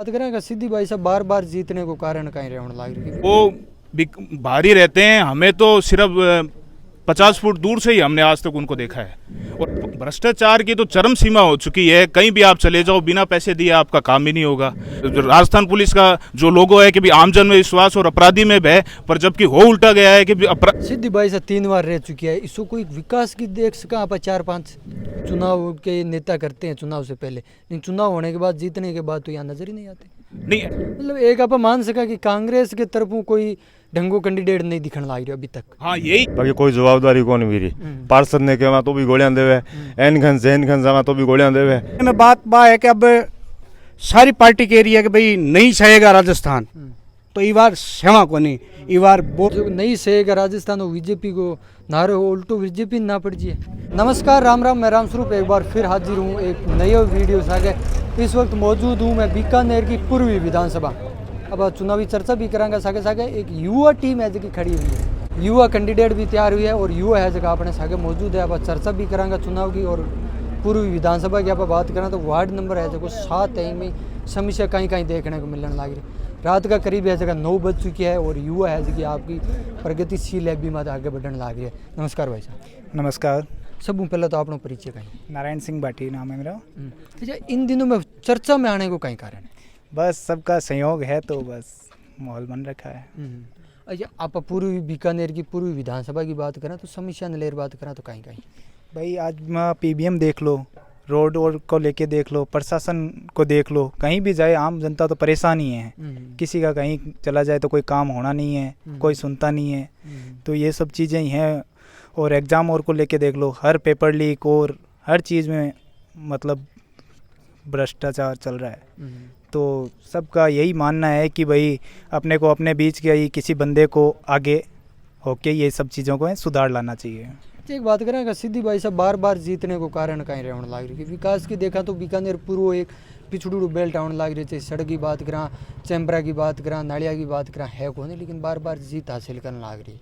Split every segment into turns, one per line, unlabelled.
बात करें कि सिद्धि भाई साहब बार बार जीतने को कारण कहीं रहने लग रही है।
वो भारी रहते हैं, हमें तो सिर्फ 50 फुट दूर से ही हमने आज तक उनको देखा है। और भ्रष्टाचार की तो चरम सीमा हो चुकी है, कहीं भी आप चले जाओ बिना पैसे दिए आपका काम ही नहीं होगा। राजस्थान पुलिस का जो लोगो है कि भी आमजन में विश्वास और अपराधी में भय, पर जबकि हो उल्टा गया है कि
सिद्धि भाई साहब 3 बार रह चुकी है, इसको कोई विकास की देख सका। आप 4-5 चुनाव के नेता करते हैं चुनाव से पहले, लेकिन चुनाव होने के बाद जीतने के बाद तो यहाँ नजर ही नहीं आते।
नहीं
मतलब एक आप मान सका कि कांग्रेस के तरफों कोई ढंगो कैंडिडेट नहीं दिखण लग रही अभी तक।
हाँ यही
बाकी कोई जवाबदारी कौन भी रही। पार्षद ने कहा तो भी गोलियां देवे, एन खन जैन खन जावा तो भी गोलियां देवे।
में बात है कि अब सारी पार्टी कह रही है कि भाई नहीं सहेगा राजस्थान, तो ये बार सेवा को नहीं, ये बार
जो नहीं सहेगा राजस्थान वो बीजेपी को नारे हो, उल्टो बीजेपी ना पड़ जाए। नमस्कार, राम राम, मैं रामस्वरूप एक बार फिर हाजिर हूँ एक नए वीडियो से आगे। इस वक्त मौजूद हूँ मैं बीकानेर की पूर्वी विधानसभा। अब चुनावी चर्चा भी करांगा सागे सागे। एक युवा टीम है जो खड़ी हुई है, युवा कैंडिडेट भी तैयार हुई है और युवा है जगह अपने सागे मौजूद है। अब चर्चा भी करांगा चुनाव की। और पूर्वी विधानसभा की आप बात करें तो वार्ड नंबर है जो 7 है, में समस्या कहीं कहीं देखने को मिलने लग रही। रात का करीब है जगह 9 बज चुकी है और युवा है जो कि आपकी प्रगतिशील है भी मत आगे बढ़ने लग रही है। नमस्कार भाई साहब।
नमस्कार।
सब पहले तो अपना परिचय कहीं।
नारायण सिंह भाटी नाम है मेरा।
अच्छा, इन दिनों में चर्चा में आने को कहीं कारण है?
बस सबका सहयोग है तो बस माहौल बन रखा है।
अच्छा, आप पूर्वी बीकानेर की पूर्वी विधानसभा की बात करें तो समस्या नलेर बात करें तो कहीं कहीं
भाई आज पीबीएम देख लो, रोड को लेके देख लो, प्रशासन को देख लो, कहीं भी जाए आम जनता तो परेशान ही है। किसी का कहीं चला जाए तो कोई काम होना नहीं है, कोई सुनता नहीं है। तो ये सब चीज़ें ही हैं। और एग्ज़ाम और को लेके देख लो, हर पेपर लीक और हर चीज़ में मतलब भ्रष्टाचार चल रहा है। तो सबका यही मानना है कि भाई अपने को अपने बीच के ही किसी बंदे को आगे होके ये सब चीज़ों को सुधार लाना चाहिए।
एक बात करें कि सिद्धि भाई साहब बार बार जीतने को कारण कहीं रहने लग रही है। विकास की देखा तो बीकानेर पूर्व एक पिछड़ू बेल्ट आने लग रही थी। सड़क की बात करा, चैम्बरा की बात करा, नालिया की बात करा है कौन, लेकिन बार बार जीत हासिल करने लग रही।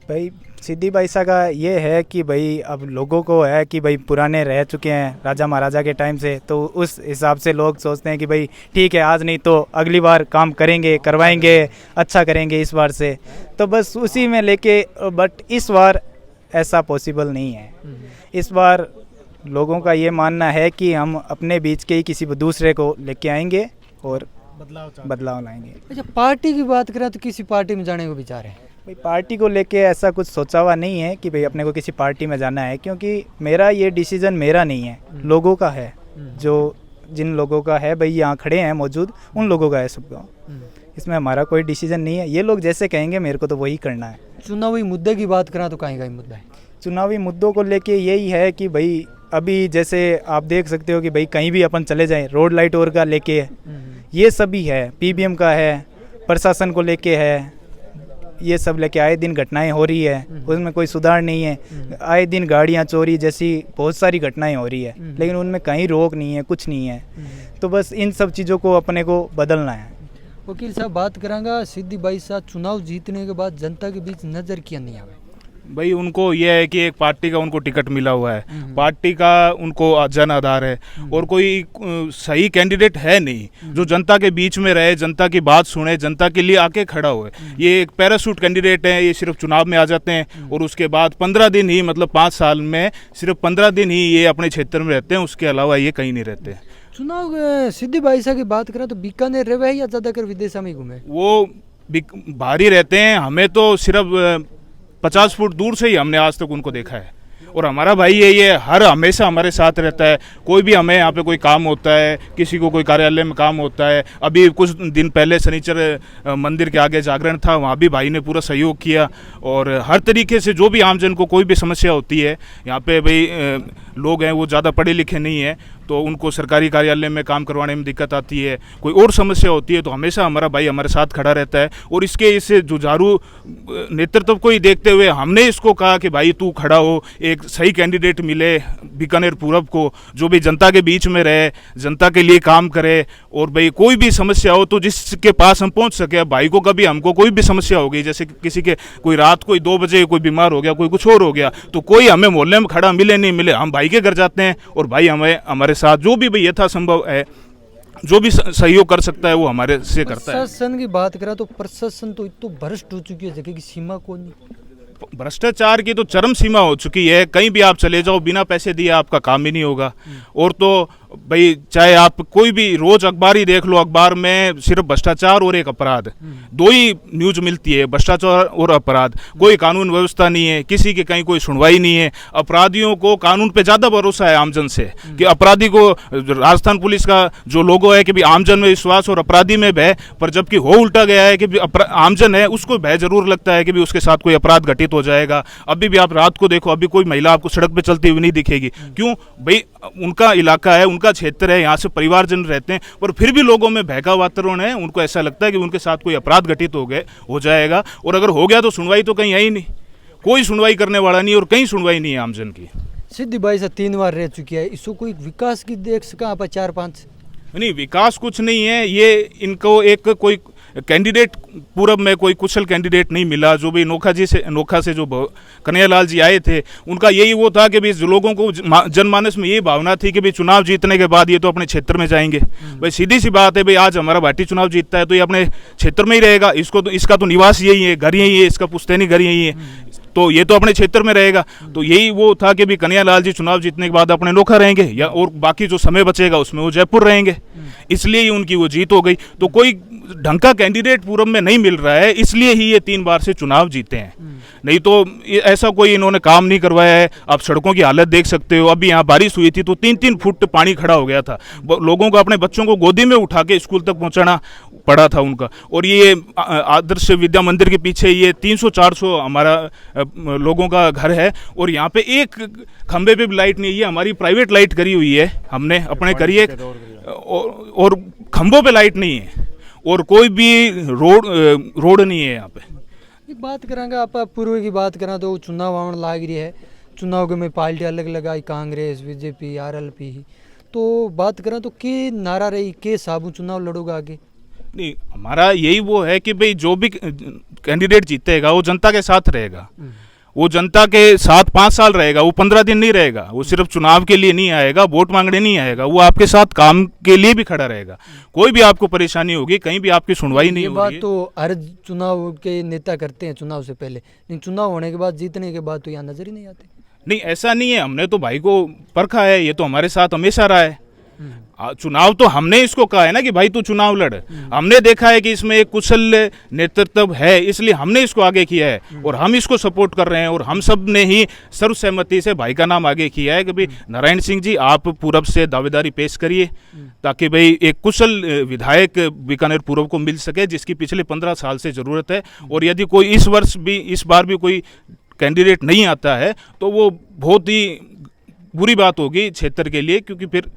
भाई सिद्धि भाई साहब का ये है कि भाई अब लोगों को है कि भाई पुराने रह चुके हैं राजा महाराजा के टाइम से, तो उस हिसाब से लोग सोचते हैं कि भाई ठीक है आज नहीं तो अगली बार काम करेंगे, करवाएंगे, अच्छा करेंगे इस बार से। तो बस उसी में लेके, बट इस बार ऐसा पॉसिबल नहीं है। इस बार लोगों का ये मानना है कि हम अपने बीच के ही किसी दूसरे को लेके आएंगे और बदलाव लाएंगे।
अच्छा, पार्टी की बात करें तो किसी पार्टी में जाने को विचार है?
भाई पार्टी को लेके ऐसा कुछ सोचा हुआ नहीं है कि भाई अपने को किसी पार्टी में जाना है, क्योंकि मेरा ये डिसीजन मेरा नहीं है, लोगों का है। जो जिन लोगों का है भाई यहाँ खड़े हैं मौजूद, उन लोगों का है सबका। इसमें हमारा कोई डिसीजन नहीं है। ये लोग जैसे कहेंगे मेरे को तो वही करना है।
चुनावी मुद्दे की बात करें तो कहीं कहीं मुद्दा है?
चुनावी मुद्दों को लेके यही है कि भाई अभी जैसे आप देख सकते हो कि भाई कहीं भी अपन चले जाएं, रोड लाइट और का लेके ये सभी है, पीबीएम का है, प्रशासन को लेके है, ये सब लेके आए दिन घटनाएं हो रही है, उसमें कोई सुधार नहीं है। आए दिन गाड़ियां चोरी जैसी बहुत सारी घटनाएं हो रही है, लेकिन उनमें कहीं रोक नहीं है, कुछ नहीं है। तो बस इन सब चीज़ों को अपने को बदलना है।
वकील साहब बात करांगा, सिद्धि भाई साहब चुनाव जीतने के बाद जनता के बीच नजर किया नहीं आवे?
भाई उनको ये है कि एक पार्टी का उनको टिकट मिला हुआ है, पार्टी का उनको जन आधार है, और कोई सही कैंडिडेट है नहीं जो जनता के बीच में रहे, जनता की बात सुने, जनता के लिए आके खड़ा हुए। ये एक पैराशूट कैंडिडेट है, ये सिर्फ चुनाव में आ जाते हैं और उसके बाद 15 दिन ही, मतलब 5 साल में सिर्फ 15 दिन ही ये अपने क्षेत्र में रहते हैं, उसके अलावा ये कहीं नहीं रहते।
चुनाव सिद्धि भाई साहब की बात करें तो बीकानेर रहे या ज़्यादातर विदेश में घूमे?
वो भारी रहते हैं, हमें तो सिर्फ 50 फुट दूर से ही हमने आज तक उनको देखा है। और हमारा भाई ये हर हमेशा हमारे साथ रहता है। कोई भी हमें यहाँ पे कोई काम होता है, किसी को कोई कार्यालय में काम होता है, अभी कुछ दिन पहले शनिचर मंदिर के आगे जागरण था, वहाँ भी भाई ने पूरा सहयोग किया। और हर तरीके से जो भी आमजन को कोई भी समस्या होती है, यहाँ पे भाई लोग हैं वो ज़्यादा पढ़े लिखे नहीं है, तो उनको सरकारी कार्यालय में काम करवाने में दिक्कत आती है, कोई और समस्या होती है, तो हमेशा हमारा भाई हमारे साथ खड़ा रहता है। और इसके इस जुझारू नेतृत्व को ही देखते हुए हमने इसको कहा कि भाई तू खड़ा हो, एक सही कैंडिडेट मिले बीकानेर पूरब को, जो भी जनता के बीच में रहे, जनता के लिए काम करे, और भाई कोई भी समस्या हो तो जिसके पास हम पहुंच सके। भाई को कभी हमको कोई भी समस्या हो गई, जैसे किसी के कोई रात कोई 2 बजे कोई बीमार हो गया, कोई कुछ और हो गया, तो कोई हमें मोहल्ले में खड़ा मिले नहीं मिले, हम भाई के घर जाते हैं और भाई हमें हमारे साथ जो भी भाई यथासंभव है जो भी सहयोग कर सकता है वो हमारे से करता है।
प्रशासन की बात करा तो प्रशासन तो इतना भ्रष्ट हो चुकी है जगह की सीमा को नहीं।
भ्रष्टाचार की तो चरम सीमा हो चुकी है। कहीं भी आप चले जाओ, बिना पैसे दिए आपका काम ही नहीं होगा। और तो भाई चाहे आप कोई भी रोज अखबार ही देख लो, अखबार में सिर्फ भ्रष्टाचार और एक अपराध, दो ही न्यूज मिलती है, भ्रष्टाचार और अपराध। कोई कानून व्यवस्था नहीं है, किसी की कहीं कोई सुनवाई नहीं है। अपराधियों को कानून पे ज्यादा भरोसा है आमजन से, कि अपराधी को, राजस्थान पुलिस का जो लोगो है कि भी आमजन में विश्वास और अपराधी में भय, पर जबकि हो उल्टा गया है कि आमजन है उसको भय जरूर लगता है कि भी उसके साथ कोई अपराध घटित हो जाएगा। अभी भी आप रात को देखो, अभी कोई महिला आपको सड़क पे चलती हुई नहीं दिखेगी। क्यों भाई? उनका इलाका है, उनका क्षेत्र है, यहाँ से परिवारजन रहते हैं, पर फिर भी लोगों में भय का वातावरण है। उनको ऐसा लगता है कि उनके साथ कोई अपराध घटित हो जाएगा, और अगर हो गया तो सुनवाई तो कहीं है ही नहीं, कोई सुनवाई करने वाला नहीं, और कहीं सुनवाई नहीं है आमजन की।
सिद्धि बाई से 3 बार रह चुकी है, इसको कोई विकास की देख सका आप 4-5?
नहीं, विकास कुछ नहीं है। ये इनको एक कोई कैंडिडेट पूरब में कोई कुशल कैंडिडेट नहीं मिला। जो भी नोखा से जो कन्हैयालाल जी आए थे, उनका यही वो था कि भी लोगों को जनमानस में यही भावना थी कि भाई चुनाव जीतने के बाद ये तो अपने क्षेत्र में जाएंगे। भाई सीधी सी बात है, भाई आज हमारा भाटी चुनाव जीतता है तो ये अपने क्षेत्र में ही रहेगा। इसका तो निवास यही है, घर यही है, इसका पुश्तैनी घर यही है, तो ये तो अपने क्षेत्र में रहेगा। तो यही वो था कि भी कन्हैयालाल जी चुनाव जीतने के बाद अपने नोखा रहेंगे, या और बाकी जो समय बचेगा उसमें वो जयपुर रहेंगे। इसलिए ही उनकी वो जीत हो गई। तो कोई ढंग का कैंडिडेट पूरब में नहीं मिल रहा है, इसलिए ही ये 3 बार से चुनाव जीते हैं। नहीं तो ऐसा कोई इन्होंने काम नहीं करवाया है। आप सड़कों की हालत देख सकते हो। अभी यहाँ बारिश हुई थी तो 3-3 फुट पानी खड़ा हो गया था। लोगों को अपने बच्चों को गोदी में उठा के स्कूल तक पहुँचाना पड़ा था उनका। और ये आदर्श विद्या मंदिर के पीछे ये 300-400 हमारा लोगों का घर है, और यहाँ पे एक खंबे पे भी लाइट नहीं है। हमारी प्राइवेट लाइट करी हुई है हमने अपने करिए, और खंभों पे लाइट नहीं है, और कोई भी रोड नहीं है यहाँ पे।
एक बात करांगे, आप पूर्व की बात करा तो चुनाव आने लाग रही है, चुनाव के में पार्टी अलग लगाई, कांग्रेस, बीजेपी, आरएलपी। तो बात करा तो के नारा रही, के साबु चुनाव लड़ोगा आगे?
नहीं, हमारा यही वो है कि भाई जो भी कैंडिडेट जीतेगा वो जनता के साथ रहेगा। वो जनता के साथ 5 साल रहेगा, वो 15 दिन नहीं रहेगा। वो सिर्फ चुनाव के लिए नहीं आएगा, वोट मांगने नहीं आएगा, वो आपके साथ काम के लिए भी खड़ा रहेगा। कोई भी आपको परेशानी होगी, कहीं भी आपकी सुनवाई नहीं होगी।
ये बात तो हर चुनाव के नेता करते हैं, चुनाव से पहले, लेकिन चुनाव होने के बाद, जीतने के बाद तो यहाँ नजर ही नहीं आते।
नहीं, ऐसा नहीं है। हमने तो भाई को परखा है, ये तो हमारे साथ हमेशा रहा है। चुनाव तो हमने इसको कहा है ना कि भाई तू चुनाव लड़। हमने देखा है कि इसमें एक कुशल नेतृत्व है, इसलिए हमने इसको आगे किया है, और हम इसको सपोर्ट कर रहे हैं। और हम सब ने ही सर्वसहमति से भाई का नाम आगे किया है कि भाई नारायण सिंह जी आप पूरब से दावेदारी पेश करिए, ताकि भाई एक कुशल विधायक बीकानेर पूरब को मिल सके, जिसकी पिछले 15 साल से ज़रूरत है। और यदि कोई इस बार भी कोई कैंडिडेट नहीं आता है तो वो बहुत ही बुरी बात होगी क्षेत्र के लिए, क्योंकि फिर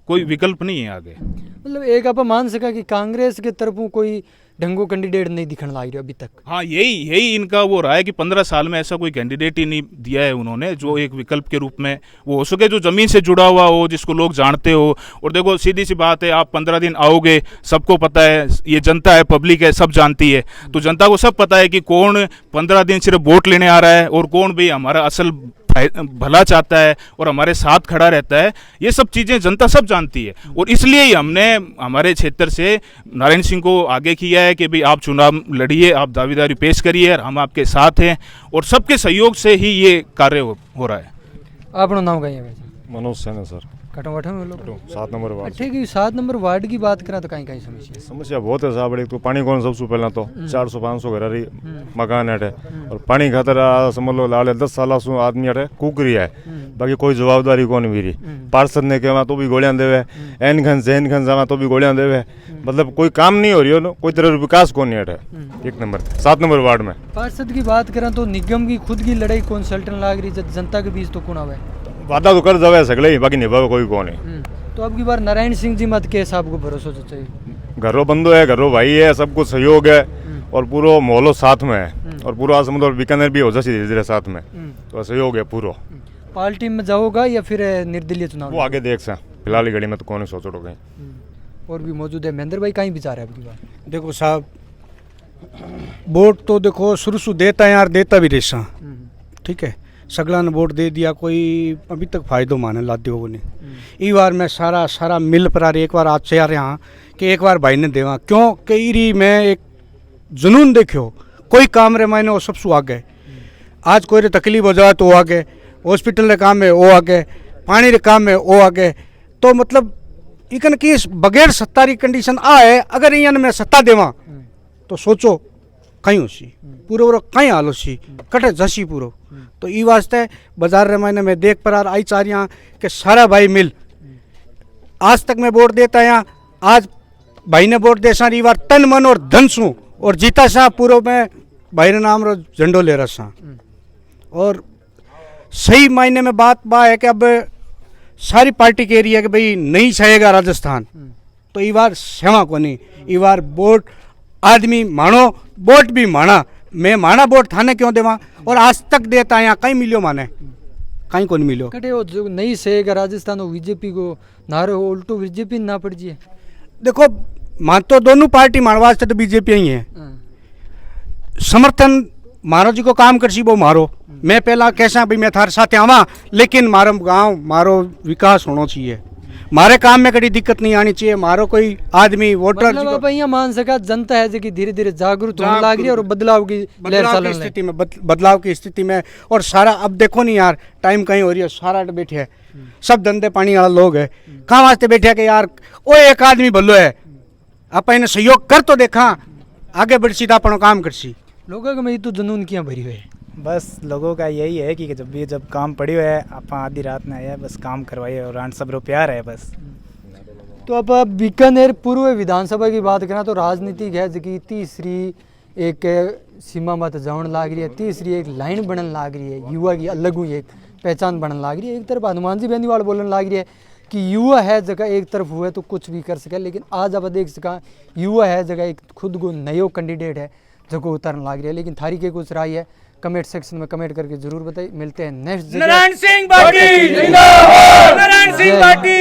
कोई विकल्प नहीं है आगे।
मतलब एक आप मान सका कि कांग्रेस के तरफों कोई ढंगो कैंडिडेट नहीं दिखने लग रहा अभी तक?
हाँ, यही इनका वो रहा है कि 15 साल में ऐसा कोई कैंडिडेट ही नहीं दिया है उन्होंने जो एक विकल्प के रूप में वो हो सके, जो ज़मीन से जुड़ा हुआ हो, जिसको लोग जानते हो। और देखो सीधी सी बात है, आप 15 दिन आओगे, सबको पता है, ये जनता है, पब्लिक है, सब जानती है। तो जनता को सब पता है कि कौन 15 दिन सिर्फ वोट लेने आ रहा है, और कौन भी हमारा असल भला चाहता है और हमारे साथ खड़ा रहता है। ये सब चीज़ें जनता सब जानती है, और इसलिए ही हमने हमारे क्षेत्र से नारायण सिंह को आगे किया है कि भाई आप चुनाव लड़िए, आप दावेदारी पेश करिए, और हम आपके साथ हैं। और सबके सहयोग से ही ये कार्य हो रहा है।
आपका नाम कहीं है?
मनोज सेन है सर,
कटवाठा में लोग
7 नंबर वार्ड।
ठीक है, 7 नंबर वार्ड की बात करा तो कहीं कहीं
समस्या बहुत है साहब। एक तो पानी कौन सबसे पहला तो 400-500 घर रही मकान है, और पानी खातर समझ लो लाल 10 साल सु आदमी अटे कुकरी है, बाकी कोई जवाबदारी कौन भी रही। पार्षद ने कहवा तो भी गोलियां देवे, एन खन जैन खन जावा तो भी गोलियां देवे, मतलब कोई काम नहीं हो रही हो, कोई तरह विकास कौन नहीं अटे। 1 नंबर 7 नंबर वार्ड में
पार्षद की बात करें तो निगम की खुद की लड़ाई कंसल्टेंट लाग रही, जनता के बीच तो कौन आवे?
वादा तो कर जावे सगले, बाकी निभावे कोई कौन है।
तो अब की बार नारायण सिंह जी मत के साहब को भरोसा चाहिए।
घरों बंधु है, घरों भाई है, सब कुछ सहयोग है, और पूरा मोहल्लो साथ में है, और पूरा समझो बीकानेर भी हो जाए धीरे धीरे साथ में, तो सहयोग है पूरा।
पार्टी में जाओगा या फिर निर्दलीय चुनाव?
वो आगे देख सा, फिलहाल घड़ी में तो कौन सोचो कहीं।
और भी मौजूद है महेंद्र भाई, कहीं विचार है आपकी बात?
देखो साहब, वोट तो देखो शुरू से देता है यार, देता भी रेसा, ठीक है, सगला ने वोट दे दिया, कोई अभी तक फायदो माने लाते हो ने। ई बार मैं सारा मिल पर एक बार आज से आ रहा कि एक बार भाई ने देवा, क्यों कई री मैं एक जुनून देखो, कोई काम रे मैंने वो सबसे आगे। आज कोई रे तकलीफ हो जाए तो वो आगे, हॉस्पिटल रे काम है वो आगे, पानी रे काम है वो आगे। तो मतलब इकन की बगैर सत्ता री कंडीशन आ है, अगर इन में सत्ता देवा तो सोचो कहीं होसी पूरो कहीं हाल होसी कटे जसी पूरो। तो ई वास्ते बाजार रे मैंने मैं देख पर आई चाह रहा कि सारा भाई मिल, आज तक मैं वोट देता यहाँ, आज भाई ने वोट दे सा ई बार तन मन और धन सू और जीता सा पूरो में भाई रे नाम रो झंडो ले रहा सा। और सही मायने में बात है कि अब सारी पार्टी कह रही है कि भाई नहीं चाहेगा राजस्थान, तो ई बार सेवा को नहीं, ई बार वोट आदमी मानो वोट भी माना, मैं माना वोट थाने क्यों देवा, और आज तक देता यहाँ कहीं मिलियो माने कहीं को नहीं मिलियो।
कटे वो जो नहीं सहेगा राजस्थान वो बीजेपी को नारो उल्टो बीजेपी ना पड़ जिए।
देखो मान तो दोनों पार्टी मान वास्ते तो बीजेपी ही है, समर्थन मारो जी को काम करसी वो मारो। मैं पहला कैसा भाई मैं थारे साथ आवा, लेकिन मारो गांव मारो विकास होना चाहिए, मारे काम में कभी दिक्कत नहीं आनी चाहिए। मारो कोई आदमी वोटर
मतलब आप यहाँ मान सका जनता है जो कि धीरे धीरे जागरूक होने लग रही है और बदलाव की लहर चलने
स्थिति में बदलाव की स्थिति में। और सारा अब देखो नहीं यार टाइम कहीं हो रही है, सारा बैठे है सब धंधे पानी वाला लोग है, कहाँ वास्ते बैठे है कि यार वो एक आदमी भलो है, आप इन्हें सहयोग कर तो देखा आगे बढ़ सीधा अपना काम करसी।
लोगों का मैं तो जुनून किया भरी हुई है।
बस लोगों का यही है कि जब काम पड़ी हुआ है आप आधी रात में आया बस काम करवाइए और आन सब प्यार है बस।
तो अब बीकानेर पूर्व विधानसभा की बात करें तो राजनीतिक है जो कि तीसरी एक सीमा मत जान लाग रही है, तीसरी एक लाइन बनन लाग रही है, युवा की अलग हुई एक पहचान बनन लाग रही है। एक तरफ हनुमान जी बेनीवाल बोलने लाग रही है कि युवा है जगह एक तरफ हुआ तो कुछ भी कर सके, लेकिन आज आप देख सका युवा है जगह एक खुद को नयो कैंडिडेट है जगह उतरने लाग रही है। लेकिन थारी के कुछ राय है कमेंट सेक्शन में कमेंट करके जरूर बताइए। मिलते हैं नेक्स्ट
नारायण सिंह पार्टी जिंदाबाद, नारायण सिंह पार्टी